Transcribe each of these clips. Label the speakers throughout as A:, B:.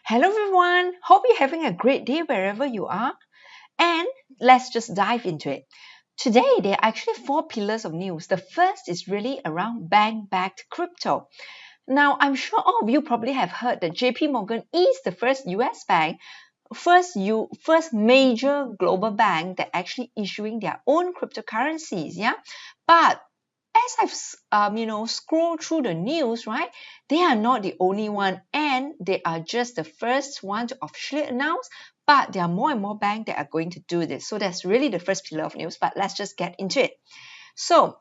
A: Hello everyone, hope you're having a great day wherever you are. And let's just dive into it. Today, there are actually four pillars of news. The first is really around bank-backed crypto. Now, I'm sure all of you probably have heard that JP Morgan is the first US bank, first major global bank that actually issuing their own cryptocurrencies. Yeah, but as I've scrolled through the news, right, they are not the only one, and they are just the first one to officially announce. But there are more and more banks that are going to do this. So that's really the first pillar of news. But let's just get into it. So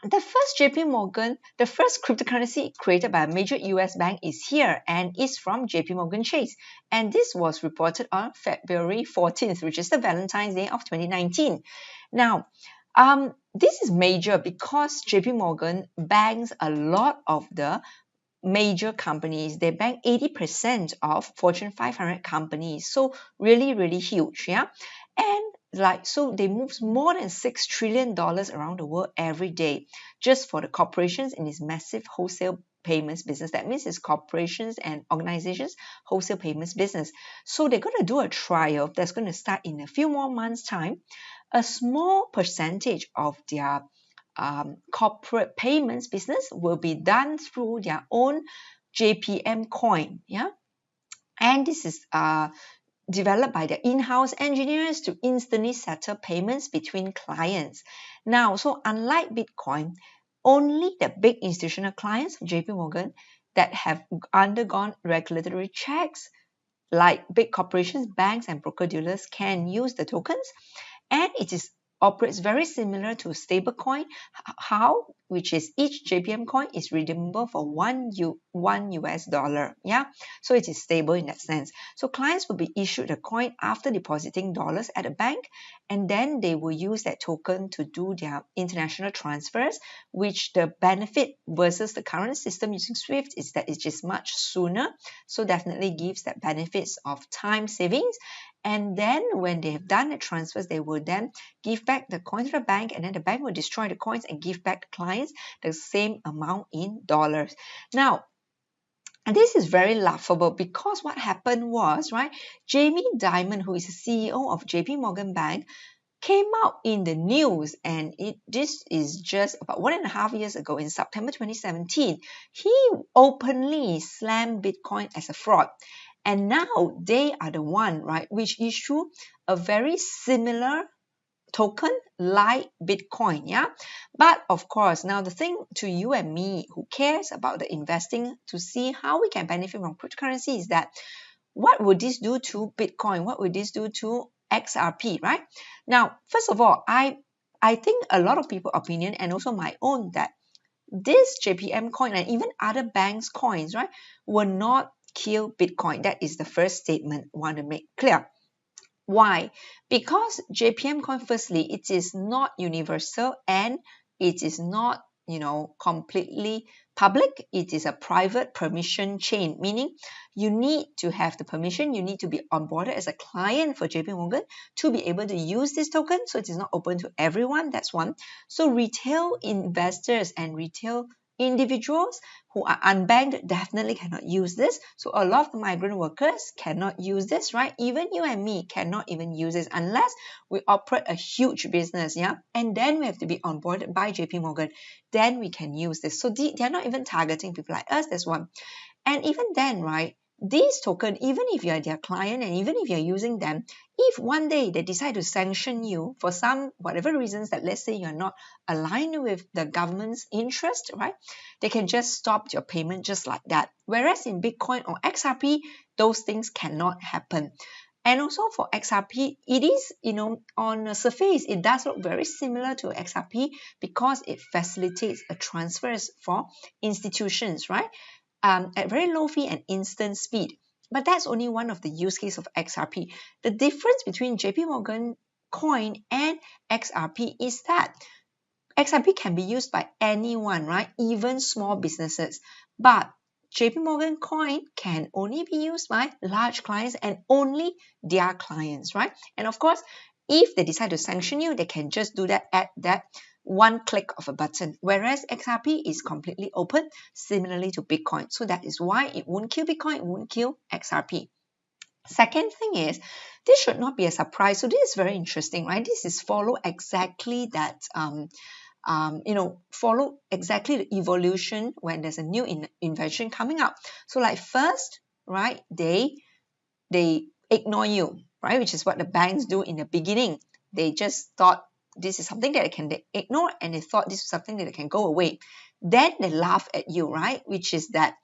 A: the first JP Morgan, the first cryptocurrency created by a major US bank is here and is from JP Morgan Chase. And this was reported on February 14th, which is the Valentine's Day of 2019. Now, this is major because JP Morgan banks a lot of the major companies. They bank 80% of Fortune 500 companies. So really, really huge. Yeah. And so they move more than $6 trillion around the world every day just for the corporations in this massive wholesale payments business. That means it's corporations and organizations wholesale payments business. So they're going to do a trial that's going to start in a few more months' time. A small percentage of their corporate payments business will be done through their own JPM coin. Yeah, and this is developed by their in-house engineers to instantly settle payments between clients. Now, so unlike Bitcoin, only the big institutional clients of JP Morgan that have undergone regulatory checks, like big corporations, banks, and broker-dealers, can use the tokens, and it operates very similar to stablecoin. How? Which is each JPM coin is redeemable for one US dollar. Yeah, so it is stable in that sense. So clients will be issued a coin after depositing dollars at a bank, and then they will use that token to do their international transfers, which the benefit versus the current system using SWIFT is that it's just much sooner. So definitely gives that benefits of time savings. And then when they have done the transfers, they will then give back the coins to the bank, and then the bank will destroy the coins and give back the clients the same amount in dollars. Now, and this is very laughable because what happened was, right, Jamie Dimon, who is the CEO of JP Morgan Bank, came out in the news, and this is just about 1.5 years ago in September 2017. He openly slammed Bitcoin as a fraud. And now they are the one, right, which issue a very similar token like Bitcoin, yeah. But of course, now the thing to you and me who cares about the investing to see how we can benefit from cryptocurrency is that what would this do to Bitcoin? What would this do to XRP, right? Now, first of all, I think a lot of people's opinion and also my own that this JPM coin and even other banks' coins, right, will not kill Bitcoin. That is the first statement I want to make clear. Why? Because JPM coin, firstly, it is not universal and it is not, completely public. It is a private permission chain, meaning you need to have the permission, you need to be onboarded as a client for JP Morgan to be able to use this token. So it is not open to everyone. That's one. So retail investors and retail individuals who are unbanked definitely cannot use this. So a lot of the migrant workers cannot use this, right? Even you and me cannot even use this unless we operate a huge business, yeah? And then we have to be onboarded by JP Morgan. Then we can use this. So they're not even targeting people like us. That's one. And even then, right, these tokens, even if you're their client and even if you're using them, if one day they decide to sanction you for some whatever reasons that let's say you're not aligned with the government's interest, right, they can just stop your payment just like that. Whereas in Bitcoin or XRP, those things cannot happen. And also for XRP, it is, on the surface, it does look very similar to XRP because it facilitates a transfers for institutions, right? At very low fee and instant speed. But that's only one of the use cases of XRP. The difference between JP Morgan coin and XRP is that XRP can be used by anyone, right? Even small businesses. But JP Morgan coin can only be used by large clients and only their clients, right? And of course, if they decide to sanction you, they can just do that at that one click of a button, whereas XRP is completely open, similarly to Bitcoin. So that is why it won't kill Bitcoin, it won't kill XRP. Second thing is, this should not be a surprise. So this is very interesting, right? This is follow exactly that, follow exactly the evolution when there's a new invention coming up. So like first, right, they ignore you, right, which is what the banks do in the beginning. They just thought this is something that they can ignore, and they thought this is something that can go away. Then they laugh at you, right, which is that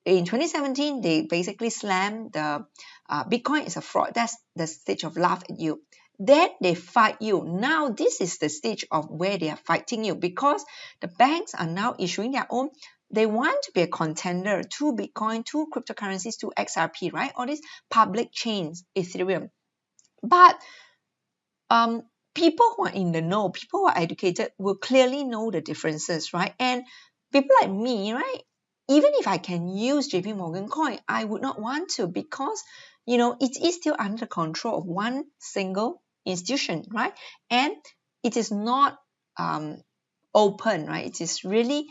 A: in 2017, they basically slammed the Bitcoin is a fraud. That's the stage of laugh at you. Then they fight you. Now this is the stage of where they are fighting you, because the banks are now issuing their own. They want to be a contender to Bitcoin, to cryptocurrencies, to XRP, right? All these public chains, Ethereum. But people who are in the know, people who are educated will clearly know the differences, right? And people like me, right? Even if I can use JP Morgan coin, I would not want to, because, it is still under the control of one single institution, right? And it is not open, right? It is really,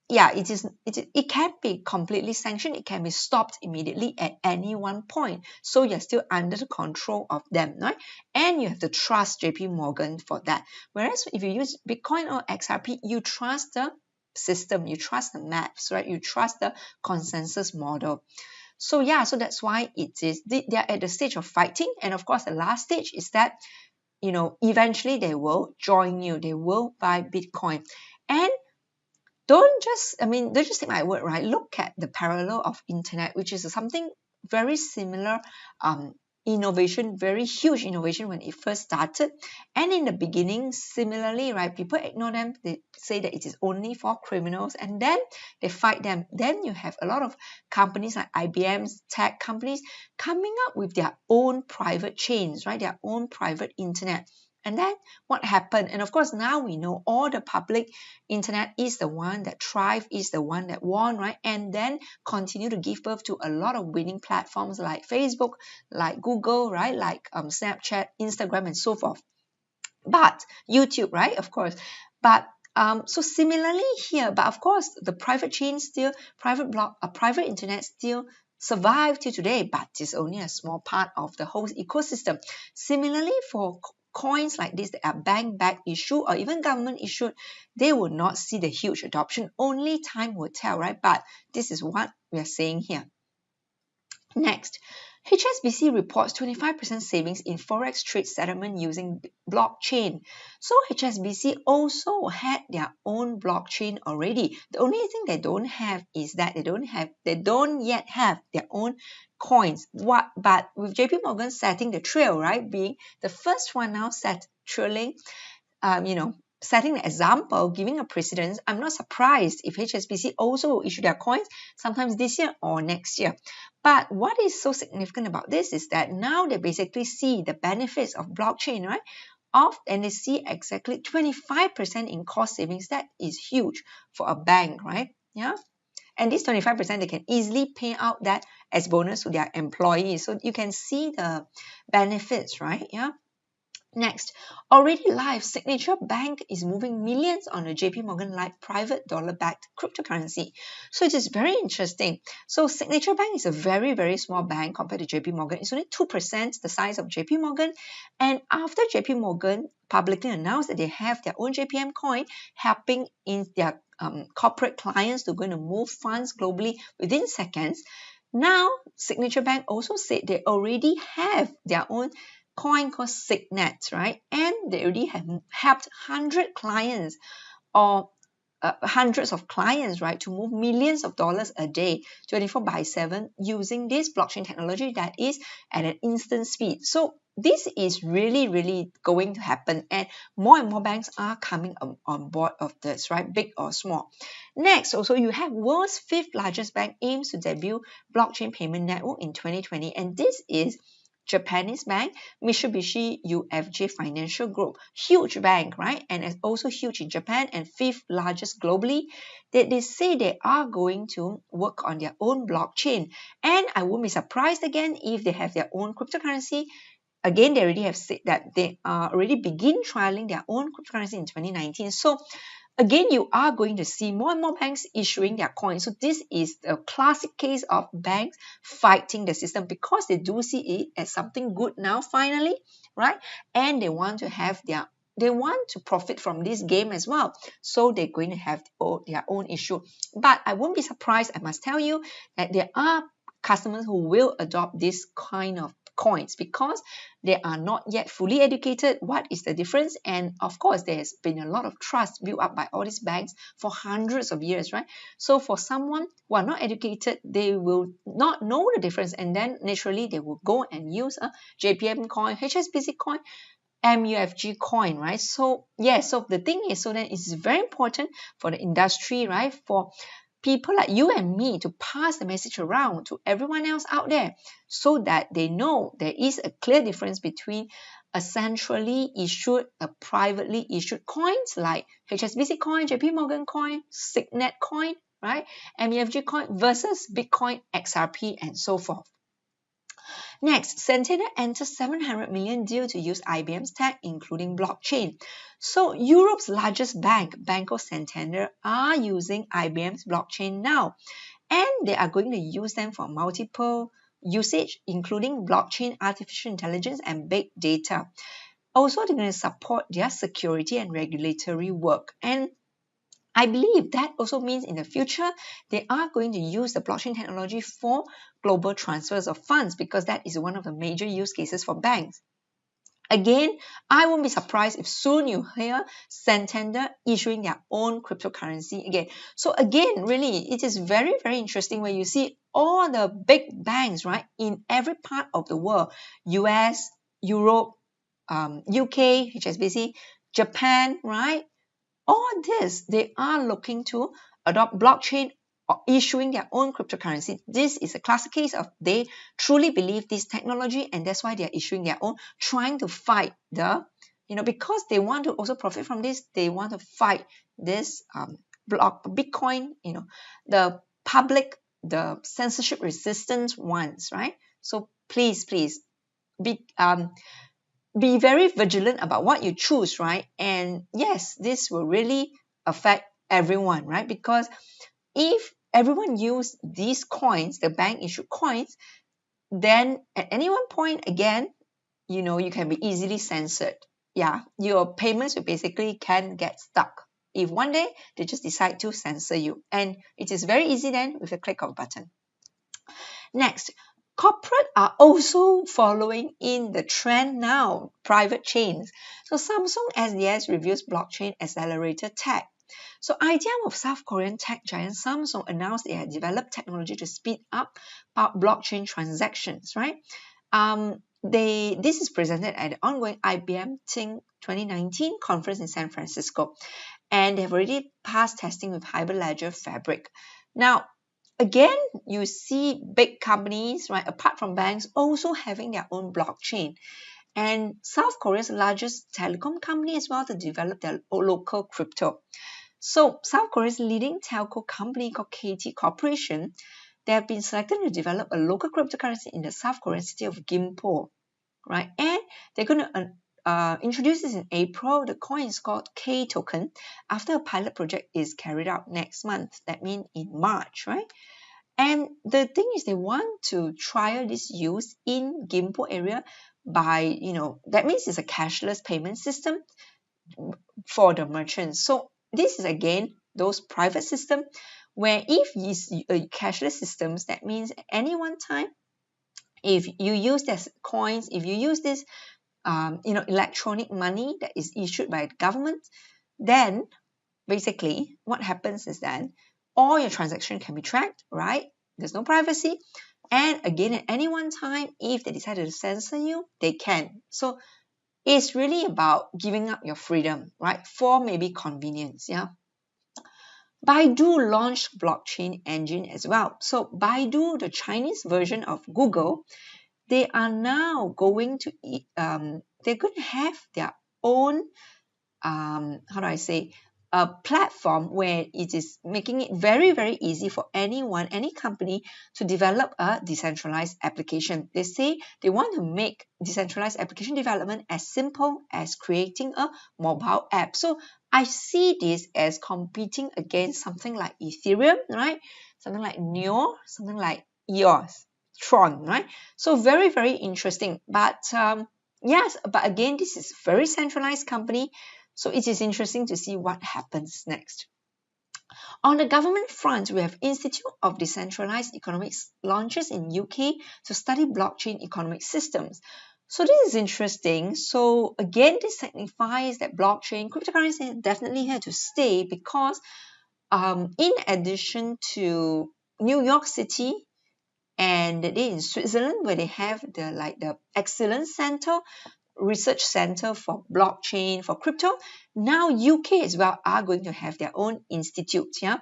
A: it can be completely sanctioned. It can be stopped immediately at any one point. So you're still under the control of them, right? And you have to trust JP Morgan for that. Whereas if you use Bitcoin or XRP, you trust the system, you trust the maps, right? You trust the consensus model. So that's why they are at the stage of fighting. And of course, the last stage is that, eventually they will join you. They will buy Bitcoin. And don't just take my word, right? Look at the parallel of internet, which is something very similar, innovation, very huge innovation when it first started. And in the beginning, similarly, right, people ignore them. They say that it is only for criminals, and then they fight them. Then you have a lot of companies like IBM's tech companies coming up with their own private chains, right? Their own private internet. And then what happened? And of course, now we know all the public internet is the one that thrived, is the one that won, right? And then continue to give birth to a lot of winning platforms like Facebook, like Google, right? Like Snapchat, Instagram, and so forth. But YouTube, right? Of course. But so similarly here, but of course, the private chain still, private internet still survive till today, but it's only a small part of the whole ecosystem. Similarly, for coins like this that are bank-backed issued or even government issued, they will not see the huge adoption. Only time will tell, right? But this is what we are saying here. Next, HSBC reports 25% savings in forex trade settlement using blockchain. So HSBC also had their own blockchain already. The only thing they don't have is that they don't yet have their own coins. But with JP Morgan setting the trail, right, being the first one now trailing, setting the example, giving a precedence, I'm not surprised if HSBC also will issue their coins sometimes this year or next year. But what is so significant about this is that now they basically see the benefits of blockchain, right? And they see exactly 25% in cost savings. That is huge for a bank, right? Yeah. And this 25%, they can easily pay out that as bonus to their employees. So you can see the benefits, right? Yeah. Next, already live, Signature Bank is moving millions on a JP Morgan Live private dollar-backed cryptocurrency. So it is very interesting. So Signature Bank is a very, very small bank compared to JP Morgan. It's only 2% the size of JP Morgan. And after JP Morgan publicly announced that they have their own JPM coin, helping in their corporate clients to going to move funds globally within seconds, now Signature Bank also said they already have their own coin called Signet, right? And they already have helped 100 clients or hundreds of clients, right, to move millions of dollars a day, 24/7, using this blockchain technology that is at an instant speed. So this is really, really going to happen, and more banks are coming on board of this, right, big or small. Next, also you have world's 5th largest bank aims to debut blockchain payment network in 2020, and this is Japanese bank, Mitsubishi UFJ Financial Group. Huge bank, right? And it's also huge in Japan and 5th largest globally. They say they are going to work on their own blockchain. And I won't be surprised again if they have their own cryptocurrency again, they already have said that they are already begin trialing their own cryptocurrency in 2019. So again, you are going to see more and more banks issuing their coins. So this is a classic case of banks fighting the system because they do see it as something good now, finally, right? And they want to profit from this game as well. So they're going to have their own issue. But I won't be surprised, I must tell you, that there are customers who will adopt this kind of coins because they are not yet fully educated what is the difference, and of course there's been a lot of trust built up by all these banks for hundreds of years, right? So for someone who are not educated, they will not know the difference, and then naturally they will go and use a JPM coin, HSBC coin, MUFG coin, right? So yeah, so the thing is, so then it's very important for the industry, right, for people like you and me to pass the message around to everyone else out there so that they know there is a clear difference between a centrally issued, a privately issued coins like HSBC coin, JP Morgan coin, Signet coin, right, MUFG coin versus Bitcoin, XRP, and so forth. Next, Santander enters 700 million deal to use IBM's tech, including blockchain. So Europe's largest bank, Banco Santander, are using IBM's blockchain now, and they are going to use them for multiple usage, including blockchain, artificial intelligence, and big data. Also, they're going to support their security and regulatory work. And I believe that also means in the future, they are going to use the blockchain technology for global transfers of funds because that is one of the major use cases for banks. Again, I won't be surprised if soon you hear Santander issuing their own cryptocurrency again. So again, really, it is very, very interesting when you see all the big banks, right, in every part of the world, US, Europe, UK, HSBC, Japan, right? All this, they are looking to adopt blockchain or issuing their own cryptocurrency. This is a classic case of they truly believe this technology, and that's why they are issuing their own, trying to fight because they want to also profit from this. They want to fight this Bitcoin, the public, the censorship resistant ones, right? So please be very vigilant about what you choose, right? And yes, this will really affect everyone, right? Because if everyone use these coins, the bank issued coins, then at any one point, again, you can be easily censored. Yeah, your payments will basically can get stuck if one day they just decide to censor you. And it is very easy then with a click of a button. Next, corporate are also following in the trend now, private chains. So Samsung SDS reveals blockchain accelerator tech. So IDM of South Korean tech giant Samsung announced they had developed technology to speed up blockchain transactions, right? This is presented at the ongoing IBM Think 2019 conference in San Francisco, and they have already passed testing with Hyperledger Fabric. Now, again, you see big companies, right, apart from banks, also having their own blockchain. And South Korea's largest telecom company as well to develop their local crypto. So South Korea's leading telco company called KT Corporation, they have been selected to develop a local cryptocurrency in the South Korean city of Gimpo, right? And they're going to introduce this in April. The coin is called K token after a pilot project is carried out next month. That means in March, right? And the thing is they want to trial this use in Gimpo area by, that means it's a cashless payment system for the merchants. So this is again those private system where if it's cashless systems, that means at any one time, if you use this coins, if you use this electronic money that is issued by the government, then basically what happens is that all your transactions can be tracked, right? There's no privacy. And again, at any one time, if they decide to censor you, they can. So it's really about giving up your freedom, right? For maybe convenience, yeah. Baidu launched blockchain engine as well. So Baidu, the Chinese version of Google, they are now going to they're going to have their own a platform where it is making it very, very easy for anyone, any company to develop a decentralized application. They say they want to make decentralized application development as simple as creating a mobile app. So I see this as competing against something like Ethereum, right? Something like Neo, something like EOS, Tron, right? So very, very interesting. But yes, but again, this is very centralized company. So it is interesting to see what happens next. On the government front, we have Institute of Decentralized Economics launches in UK to study blockchain economic systems. So this is interesting. So again, this signifies that blockchain, cryptocurrency is definitely here to stay because in addition to New York City and in Switzerland, where they have the Excellence Center, research center for blockchain, for crypto. Now UK as well are going to have their own institute. Yeah.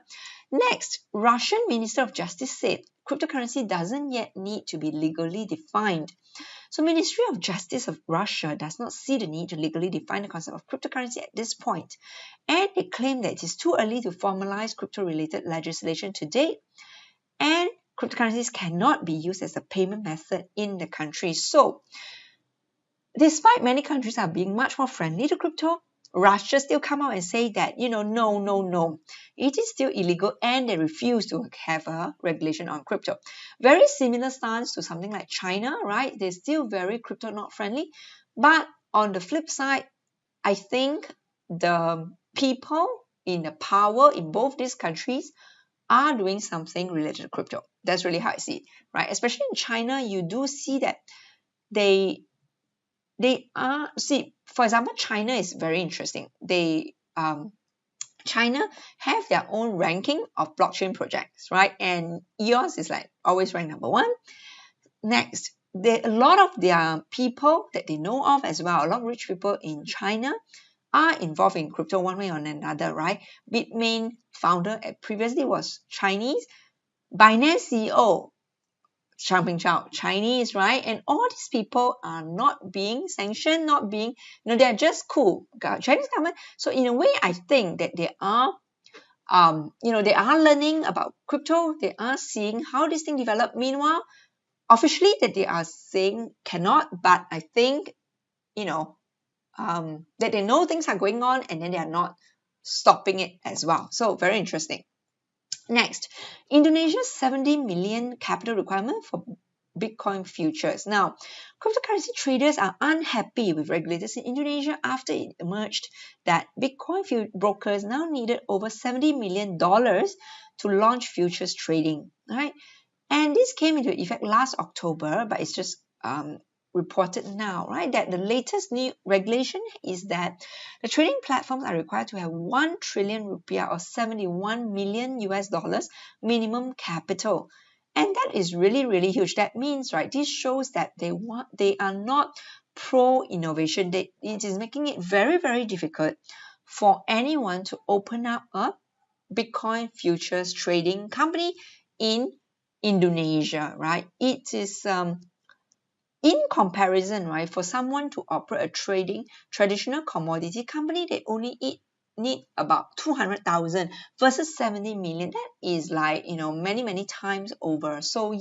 A: Next, Russian Minister of Justice said cryptocurrency doesn't yet need to be legally defined. So Ministry of Justice of Russia does not see the need to legally define the concept of cryptocurrency at this point. And they claim that it is too early to formalize crypto-related legislation to date. And cryptocurrencies cannot be used as a payment method in the country. So despite many countries are being much more friendly to crypto, Russia still come out and say that, no. It is still illegal and they refuse to have a regulation on crypto. Very similar stance to something like China, right? They're still very crypto not friendly. But on the flip side, I think the people in the power in both these countries are doing something related to crypto. That's really how I see it, right? Especially in China, you do see that they are, for example, China is very interesting. China have their own ranking of blockchain projects, right? And EOS is like always ranked number one. Next, a lot of their people that they know of as well, a lot of rich people in China are involved in crypto one way or another, right? Bitmain founder previously was Chinese. Binance CEO Changping Chao, Chinese, right? And all these people are not being sanctioned, not being, they're just cool. Chinese government. So in a way, I think that they are, they are learning about crypto. They are seeing how this thing developed. Meanwhile, officially that they are saying cannot, but I think, that they know things are going on and then they are not stopping it as well. So very interesting. Next, Indonesia's 70 million capital requirement for Bitcoin futures. Now, cryptocurrency traders are unhappy with regulators in Indonesia after it emerged that Bitcoin brokers now needed over $70 million to launch futures trading. Right? And this came into effect last October, but it's just reported now, right, that the latest new regulation is that the trading platforms are required to have 1 trillion rupiah or 71 million US dollars minimum capital. And that is really, really huge. That means, right, this shows that they are not pro-innovation. It is making it very, very difficult for anyone to open up a Bitcoin futures trading company in Indonesia, right? It is in comparison, right, for someone to operate a traditional commodity company, they only need about 200,000 versus 70 million. That is like, many, many times over. So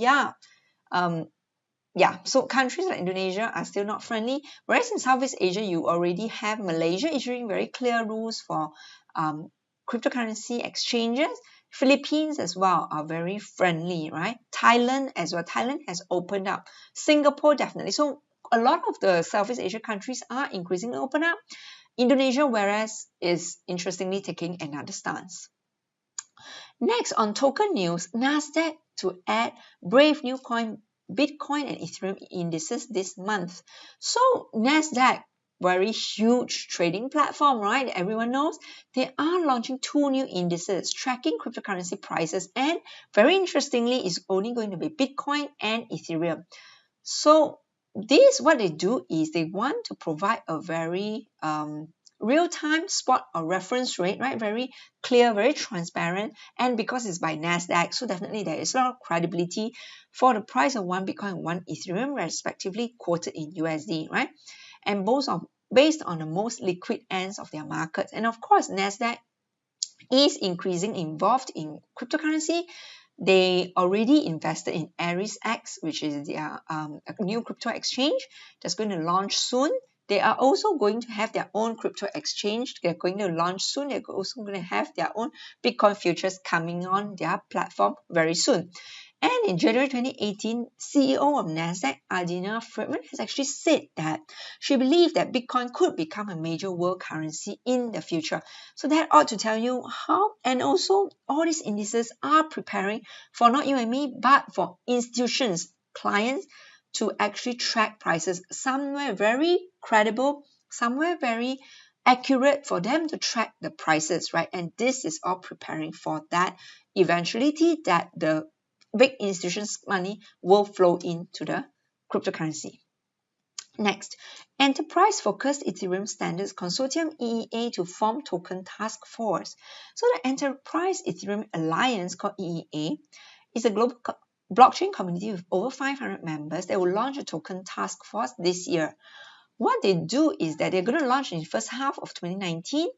A: so countries like Indonesia are still not friendly, whereas in Southeast Asia, you already have Malaysia issuing very clear rules for cryptocurrency exchanges. Philippines as well are very friendly, right? Thailand as well. Thailand has opened up. Singapore definitely. So a lot of the Southeast Asia countries are increasingly open up. Indonesia, whereas, is interestingly taking another stance. Next, on token news, Nasdaq to add brave new coin Bitcoin and Ethereum indices this month. So Nasdaq, very huge trading platform, right? Everyone knows. They are launching 2 new indices tracking cryptocurrency prices, and very interestingly, is only going to be Bitcoin and Ethereum. So this, what they do is they want to provide a very real-time spot or reference rate, right? Very clear, very transparent, and because it's by Nasdaq, so definitely there is a lot of credibility for the price of 1 Bitcoin and 1 Ethereum, respectively quoted in USD, right? And both are based on the most liquid ends of their markets. And of course, Nasdaq is increasingly involved in cryptocurrency. They already invested in Aries X, which is their a new crypto exchange that's going to launch soon. They are also going to have their own crypto exchange. They're going to launch soon. They're also going to have their own Bitcoin futures coming on their platform very soon. And in January 2018, CEO of Nasdaq, Adina Friedman, has actually said that she believes that Bitcoin could become a major world currency in the future. So that ought to tell you how, and also all these indices are preparing for not you and me, but for institutions, clients, to actually track prices somewhere very credible, somewhere very accurate for them to track the prices, right? And this is all preparing for that eventuality that the big institutions' money will flow into the cryptocurrency. Next, Enterprise-Focused Ethereum Standards Consortium EEA to form Token Task Force. So the Enterprise Ethereum Alliance, called EEA, is a global blockchain community with over 500 members that will launch a token task force this year. What they do is that they're going to launch in the first half of 2019.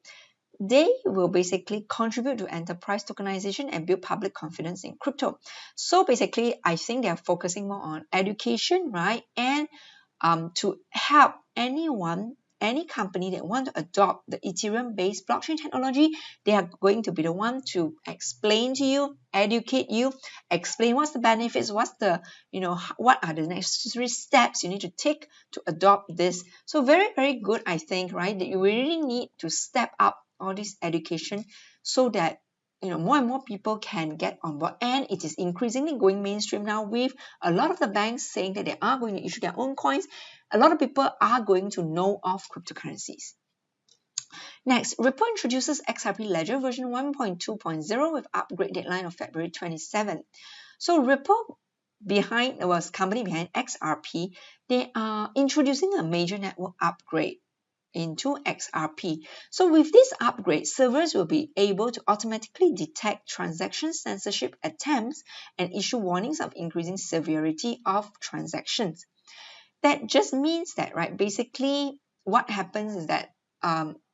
A: They will basically contribute to enterprise tokenization and build public confidence in crypto. So basically, I think they're focusing more on education, right? And to help anyone, any company that want to adopt the Ethereum-based blockchain technology, they are going to be the one to explain to you, educate you, explain what's the benefits, what's the, what are the necessary steps you need to take to adopt this. So very, very good, I think, right? That you really need to step up all this education so that more and more people can get on board, and it is increasingly going mainstream now with a lot of the banks saying that they are going to issue their own coins. A lot of people are going to know of cryptocurrencies. Next, Ripple introduces XRP Ledger version 1.2.0 with upgrade deadline of February 27. So Ripple was company behind XRP. They are introducing a major network upgrade into XRP. So with this upgrade, servers will be able to automatically detect transaction censorship attempts and issue warnings of increasing severity of transactions. That just means that, right, basically what happens is that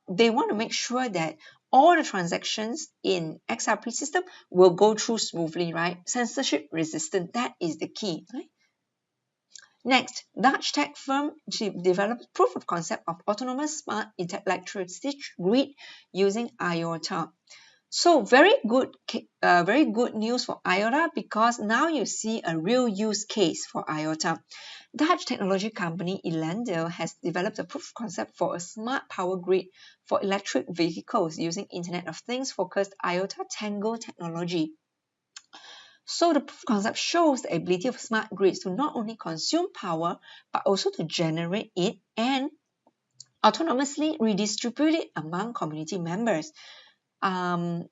A: they want to make sure that all the transactions in XRP system will go through smoothly, right? Censorship resistant, that is the key, right? Next, Dutch tech firm developed proof of concept of autonomous smart electricity grid using IOTA. So very good news for IOTA, because now you see a real use case for IOTA. Dutch technology company Elendil has developed a proof of concept for a smart power grid for electric vehicles using Internet of Things focused IOTA Tango technology. So the proof of concept shows the ability of smart grids to not only consume power, but also to generate it and autonomously redistribute it among community members. What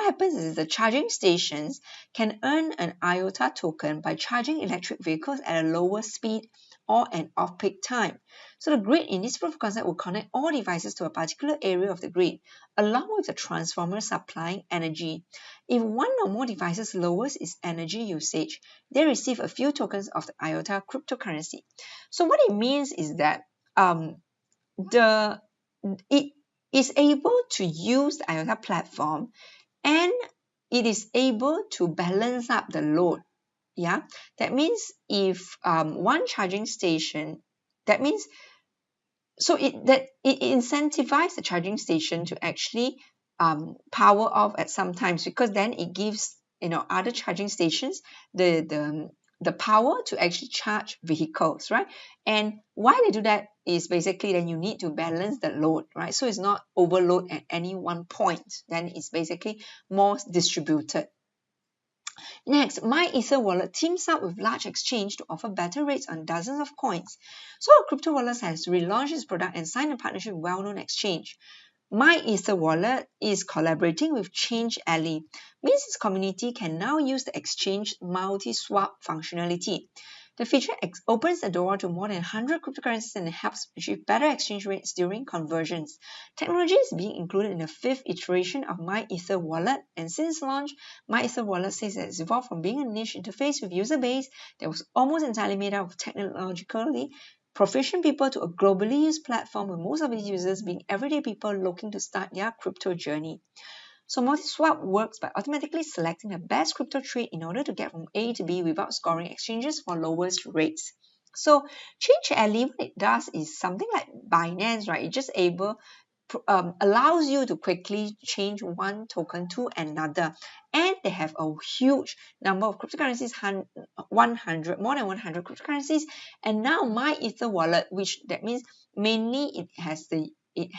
A: happens is the charging stations can earn an IOTA token by charging electric vehicles at a lower speed or an off-peak time. So the grid in this proof of concept will connect all devices to a particular area of the grid, along with the transformer supplying energy. If one or more devices lowers its energy usage, they receive a few tokens of the IOTA cryptocurrency. So what it means is that it is able to use the IOTA platform, and it is able to balance up the load. Yeah, that means if one charging station, that means it incentivizes the charging station to actually power off at some times, because then it gives other charging stations the power to actually charge vehicles, right? And why they do that is basically then you need to balance the load, right? So it's not overload at any one point, then it's basically more distributed. Next, MyEtherWallet teams up with large exchange to offer better rates on dozens of coins. So Crypto Wallet has relaunched its product and signed a partnership with well-known exchange. MyEtherWallet is collaborating with Change Alley, means its community can now use the exchange multi-swap functionality. The feature opens the door to more than 100 cryptocurrencies and helps achieve better exchange rates during conversions. Technology is being included in the 5th iteration of MyEtherWallet, and since launch, MyEtherWallet says that it's evolved from being a niche interface with user base that was almost entirely made up of technologically proficient people to a globally used platform with most of its users being everyday people looking to start their crypto journey. So multi-swap works by automatically selecting the best crypto trade in order to get from A to B without scoring exchanges for lowest rates. So Change Alley, what it does is something like Binance, right? It just allows you to quickly change one token to another, and they have a huge number of cryptocurrencies, more than 100 cryptocurrencies. And now MyEtherWallet, which that means mainly it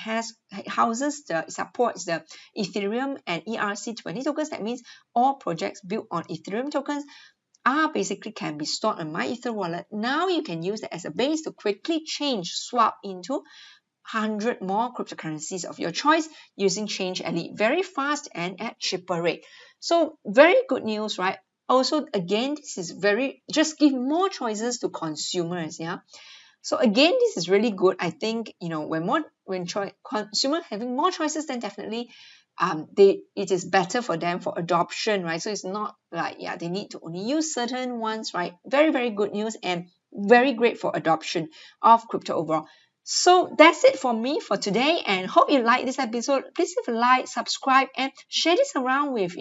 A: supports the Ethereum and ERC20 tokens. That means all projects built on Ethereum tokens basically can be stored on MyEtherWallet. Now you can use it as a base to quickly swap into 100 more cryptocurrencies of your choice using Change Alley very fast and at cheaper rate. So very good news, right? Also, again, this is just give more choices to consumers, yeah. So again, this is really good. I think, when consumer having more choices, then definitely it is better for them for adoption, right? So it's not like, they need to only use certain ones, right? Very, very good news and very great for adoption of crypto overall. So that's it for me for today, and hope you like this episode. Please leave a like, subscribe, and share this around with,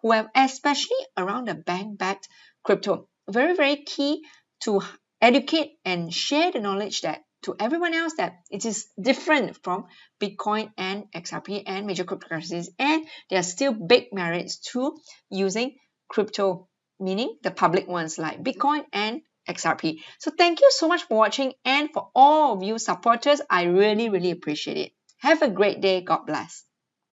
A: whoever, especially around the bank-backed crypto. Very, very key to educate and share the knowledge that to everyone else that it is different from Bitcoin and XRP and major cryptocurrencies, and there are still big merits to using crypto, meaning the public ones like Bitcoin and XRP. So thank you so much for watching, and for all of you supporters, I really, really appreciate it. Have a great day. God bless.